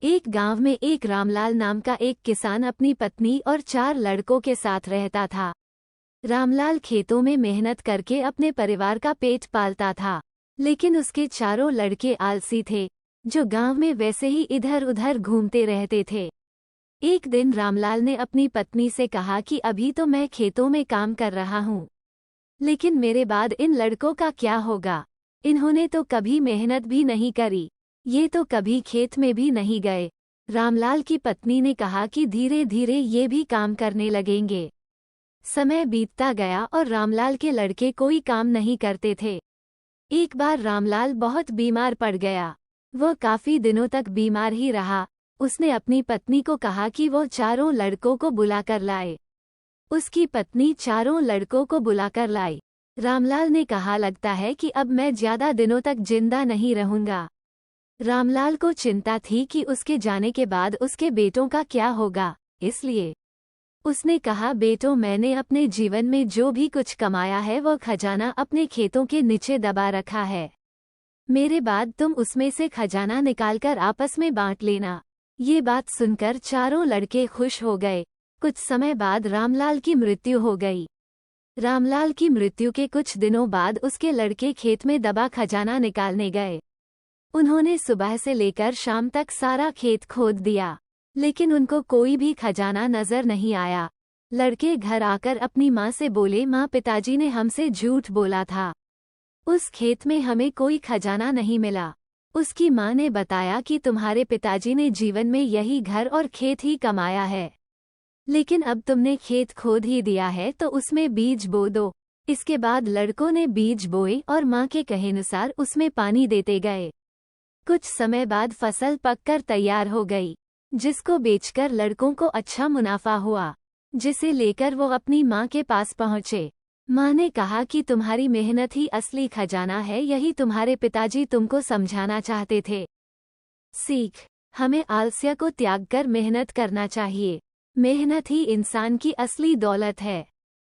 एक गांव में एक रामलाल नाम का एक किसान अपनी पत्नी और 4 लड़कों के साथ रहता था। रामलाल खेतों में मेहनत करके अपने परिवार का पेट पालता था, लेकिन उसके चारों लड़के आलसी थे, जो गांव में वैसे ही इधर उधर घूमते रहते थे। एक दिन रामलाल ने अपनी पत्नी से कहा कि अभी तो मैं खेतों में काम कर रहा हूँ, लेकिन मेरे बाद इन लड़कों का क्या होगा? इन्होंने तो कभी मेहनत भी नहीं करी, ये तो कभी खेत में भी नहीं गए। रामलाल की पत्नी ने कहा कि धीरे धीरे ये भी काम करने लगेंगे। समय बीतता गया और रामलाल के लड़के कोई काम नहीं करते थे। एक बार रामलाल बहुत बीमार पड़ गया। वह काफी दिनों तक बीमार ही रहा। उसने अपनी पत्नी को कहा कि वो चारों लड़कों को बुलाकर लाए। उसकी पत्नी चारों लड़कों को बुलाकर लाई। रामलाल ने कहा, लगता है कि अब मैं ज्यादा दिनों तक जिंदा नहीं रहूंगा। रामलाल को चिंता थी कि उसके जाने के बाद उसके बेटों का क्या होगा, इसलिए उसने कहा, बेटों, मैंने अपने जीवन में जो भी कुछ कमाया है वो खजाना अपने खेतों के नीचे दबा रखा है। मेरे बाद तुम उसमें से खजाना निकालकर आपस में बांट लेना। ये बात सुनकर चारों लड़के खुश हो गए। कुछ समय बाद रामलाल की मृत्यु हो गई। रामलाल की मृत्यु के कुछ दिनों बाद उसके लड़के खेत में दबा खजाना निकालने गए। उन्होंने सुबह से लेकर शाम तक सारा खेत खोद दिया, लेकिन उनको कोई भी खजाना नजर नहीं आया। लड़के घर आकर अपनी माँ से बोले, माँ, पिताजी ने हमसे झूठ बोला था, उस खेत में हमें कोई खजाना नहीं मिला। उसकी माँ ने बताया कि तुम्हारे पिताजी ने जीवन में यही घर और खेत ही कमाया है, लेकिन अब तुमने खेत खोद ही दिया है तो उसमें बीज बो दो। इसके बाद लड़कों ने बीज बोए और माँ के कहेनुसार उसमें पानी देते गए। कुछ समय बाद फसल पककर तैयार हो गई, जिसको बेचकर लड़कों को अच्छा मुनाफा हुआ, जिसे लेकर वो अपनी माँ के पास पहुँचे। माँ ने कहा कि तुम्हारी मेहनत ही असली खजाना है, यही तुम्हारे पिताजी तुमको समझाना चाहते थे। सीख, हमें आलस्य को त्याग कर मेहनत करना चाहिए। मेहनत ही इंसान की असली दौलत है।